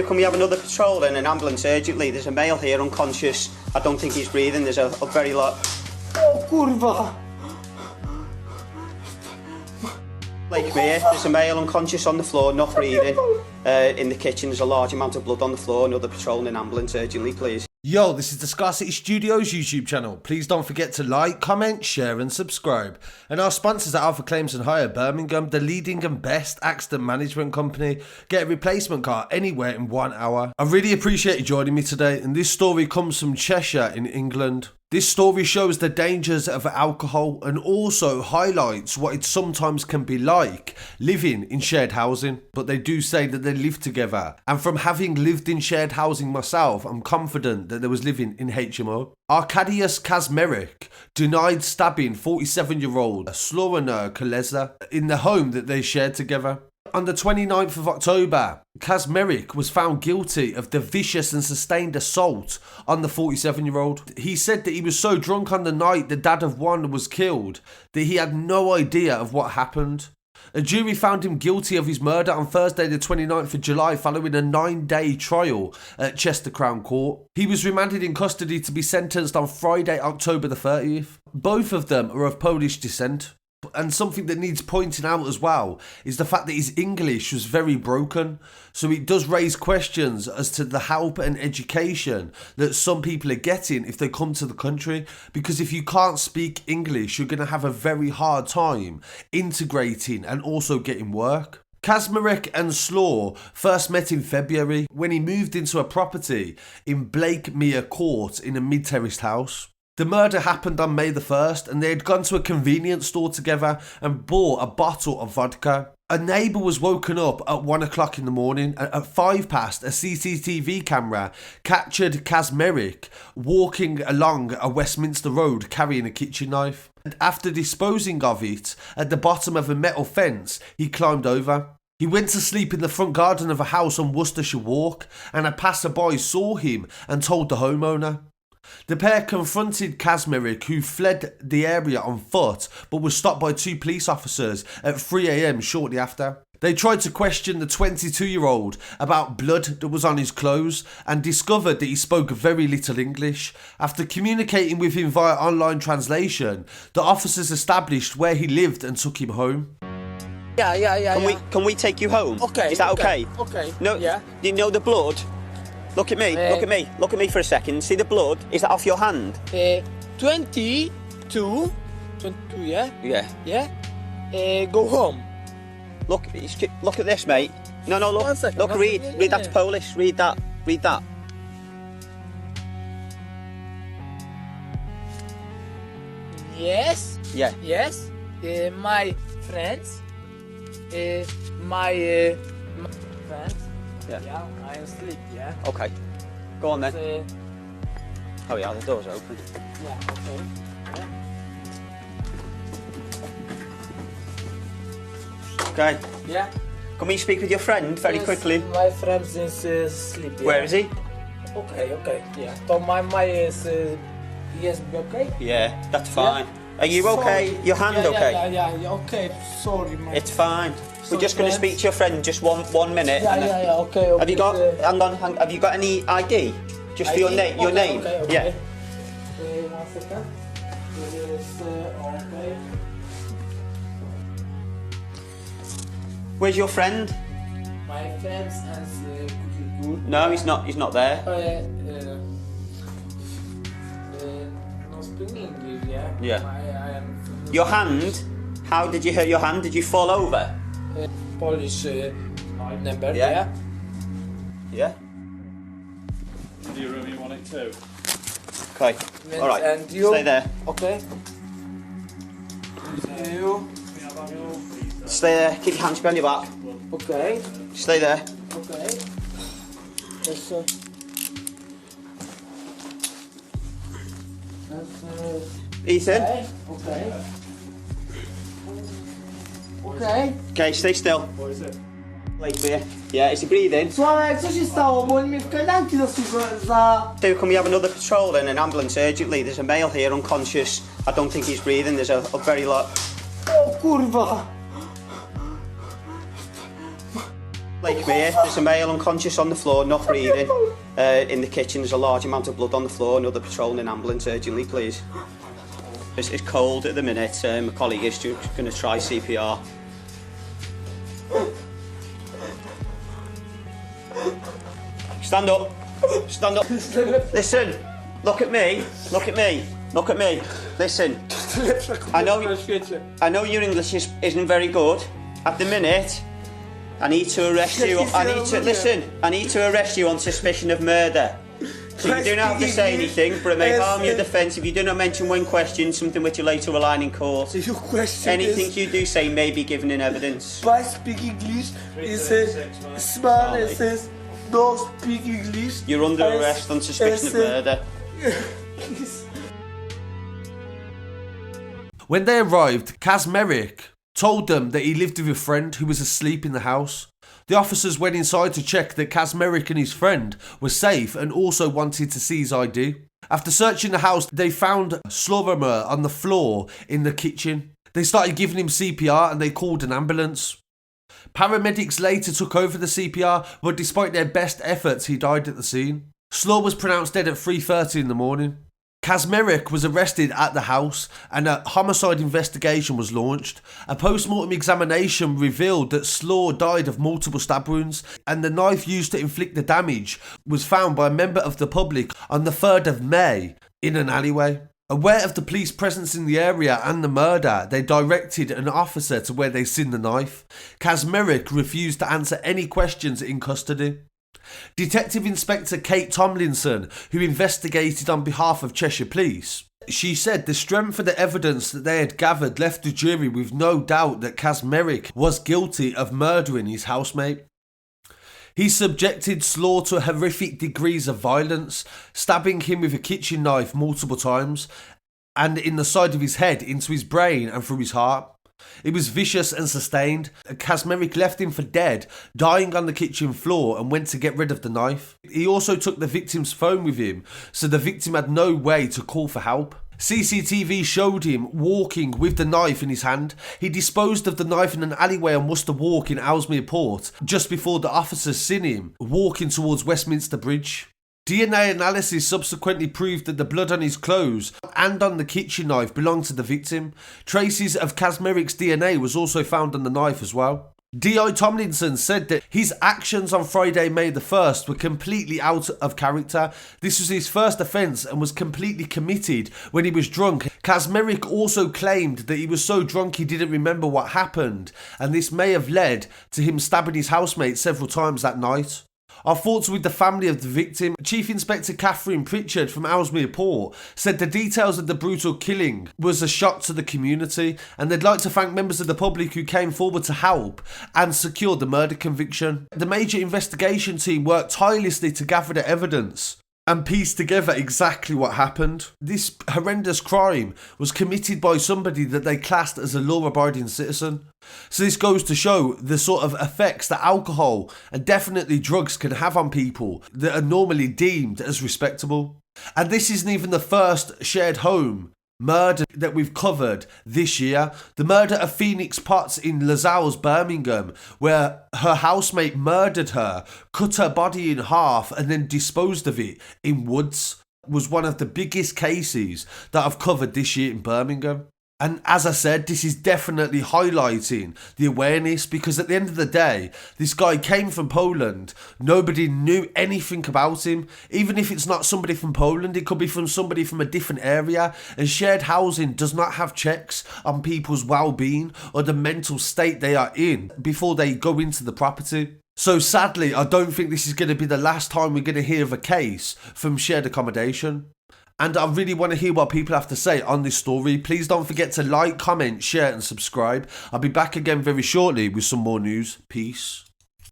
Can we have another patrol and an ambulance urgently? There's a male here unconscious. I don't think he's breathing. There's a very lot. O kurwa! Blakemere, there's a male unconscious on the floor, not breathing. In the kitchen, there's a large amount of blood on the floor. Another patrol and an ambulance urgently, please. Yo, this is the Scarcity Studios YouTube channel. Please don't forget to like, comment, share and subscribe. And our sponsors at Alpha Claims and Hire Birmingham, the leading and best accident management company. Get a replacement car anywhere in 1 hour. I really appreciate you joining me today, and this story comes from Cheshire in England. This story shows the dangers of alcohol and also highlights what it sometimes can be like living in shared housing, but they do say that they live together. And from having lived in shared housing myself, I'm confident that they was living in HMO. Arkadiusz Kaczmarek denied stabbing 47-year-old Slawomir Kulesza in the home that they shared together. On the 29th of October, Kaczmarek was found guilty of the vicious and sustained assault on the 47-year-old. He said that he was so drunk on the night the dad of one was killed that he had no idea of what happened. A jury found him guilty of his murder on Thursday the 29th of July following a 9-day trial at Chester Crown Court. He was remanded in custody to be sentenced on Friday, October the 30th. Both of them are of Polish descent. And something that needs pointing out as well is the fact that his English was very broken. So it does raise questions as to the help and education that some people are getting if they come to the country. Because if you can't speak English, you're going to have a very hard time integrating and also getting work. Kaczmarek and Slaw first met in February when he moved into a property in Blakemere Court in a mid-terraced house. The murder happened on May the 1st and they had gone to a convenience store together and bought a bottle of vodka. A neighbour was woken up at 1 o'clock in the morning. At 5 past, a CCTV camera captured Kaczmarek walking along a Westminster Road carrying a kitchen knife. And after disposing of it at the bottom of a metal fence, he climbed over. He went to sleep in the front garden of a house on Worcestershire Walk and a passerby saw him and told the homeowner. The pair confronted Kaczmarek, who fled the area on foot but was stopped by 2 police officers at 3 AM shortly after. They tried to question the 22-year-old about blood that was on his clothes and discovered that he spoke very little English. After communicating with him via online translation, the officers established where he lived and took him home. Can we take you home? Okay. Is that okay? Okay. No. Yeah. You know the blood? Look at me. Look at me. Look at me for a second. See the blood? Is that off your hand? 22, yeah? Yeah. Yeah? Go home. Look at this, mate. No, look. 1 second. Look, read that's Polish. Read that. Yes? Yeah. Yes? My friends? My friends? Yeah. I am asleep, yeah? Okay. Go on then. So, Oh yeah, the door's open. yeah, okay. Okay. Yeah? Can we speak with your friend very quickly? My friend is asleep, yeah? Where is he? Okay, yeah. So my is, yes, okay? Yeah, that's fine. Are you okay? Sorry. Your hand okay? Yeah, okay. Sorry, man. It's fine. We're Sorry, just going to friends. speak to your friend just one minute. Yeah, okay. Have you got? Hang on. Have you got any ID? Just for your name. Your name. Okay. Yeah. 1 second. Okay. Where's your friend? My friends and good. No, he's not. He's not there. No speaking English, yeah. Yeah. I am. Your hand. How did you hurt your hand? Did you fall over? Polish number. Yeah. Yeah. Do you really want it too? Okay. All right. And you? Stay there. Okay. You. Stay there. Keep your hands behind your back. Okay. Stay there. Okay. That's, Ethan. Okay. Okay. Okay. Stay still. What is it? Blakemere. Yeah. Is he breathing? Sławek, co się stało? Bo oni mnie w kajdanki za... Can we have another patrol and an ambulance urgently? There's a male here unconscious. I don't think he's breathing. There's a very lot. O kurwa! Blakemere, there's a male unconscious on the floor, not breathing. In the kitchen, there's a large amount of blood on the floor. Another patrolling an ambulance urgently, please. It's cold at the minute. My colleague is going to try CPR. Stand up. Stand up. Listen. Look at me. Look at me. Look at me. Listen. I know your English isn't very good. At the minute, I need to arrest you. I need to arrest you on suspicion of murder. So you don't have to say anything, but it may harm your defence if you do not mention when questioned something which you later align in court. Anything you do say may be given in evidence. I speak English. He says, smart and says, no speak English. You're under arrest on suspicion of murder. When they arrived, Kaczmarek told them that he lived with a friend who was asleep in the house. The officers went inside to check that Kaczmarek and his friend were safe and also wanted to see his ID. After searching the house, they found Slawomir on the floor in the kitchen. They started giving him CPR and they called an ambulance. Paramedics later took over the CPR, but despite their best efforts, he died at the scene. Slaw was pronounced dead at 3:30 in the morning. Kaczmarek was arrested at the house and a homicide investigation was launched. A post-mortem examination revealed that Slaw died of multiple stab wounds and the knife used to inflict the damage was found by a member of the public on the 3rd of May in an alleyway. Aware of the police presence in the area and the murder, they directed an officer to where they seen the knife. Kaczmarek refused to answer any questions in custody. Detective Inspector Kate Tomlinson, who investigated on behalf of Cheshire Police, she said the strength of the evidence that they had gathered left the jury with no doubt that Kaczmarek was guilty of murdering his housemate. He subjected Slaw to horrific degrees of violence, stabbing him with a kitchen knife multiple times and in the side of his head, into his brain and through his heart. It was vicious and sustained. Kaczmarek left him for dead, dying on the kitchen floor, and went to get rid of the knife. He also took the victim's phone with him, so the victim had no way to call for help. CCTV showed him walking with the knife in his hand. He disposed of the knife in an alleyway on Worcester Walk in Ellesmere Port, just before the officers seen him walking towards Westminster Bridge. DNA analysis subsequently proved that the blood on his clothes and on the kitchen knife belonged to the victim. Traces of Kaczmarek's DNA was also found on the knife as well. D.I. Tomlinson said that his actions on Friday, May the 1st were completely out of character. This was his first offence and was completely committed when he was drunk. Kaczmarek also claimed that he was so drunk he didn't remember what happened, and this may have led to him stabbing his housemate several times that night. Our thoughts with the family of the victim. Chief Inspector Catherine Pritchard from Ellesmere Port said the details of the brutal killing was a shock to the community and they'd like to thank members of the public who came forward to help and secure the murder conviction. The major investigation team worked tirelessly to gather the evidence and piece together exactly what happened. This horrendous crime was committed by somebody that they classed as a law-abiding citizen. So this goes to show the sort of effects that alcohol and definitely drugs can have on people that are normally deemed as respectable. And this isn't even the first shared home murder that we've covered this year. The murder of Phoenix Potts in Lascelles, Birmingham, where her housemate murdered her, cut her body in half and then disposed of it in woods, was one of the biggest cases that I've covered this year in Birmingham. And as I said, this is definitely highlighting the awareness, because at the end of the day, this guy came from Poland. Nobody knew anything about him. Even if it's not somebody from Poland, it could be from somebody from a different area. And shared housing does not have checks on people's well-being or the mental state they are in before they go into the property. So sadly, I don't think this is going to be the last time we're going to hear of a case from shared accommodation. And I really want to hear what people have to say on this story. Please don't forget to like, comment, share and subscribe. I'll be back again very shortly with some more news. Peace.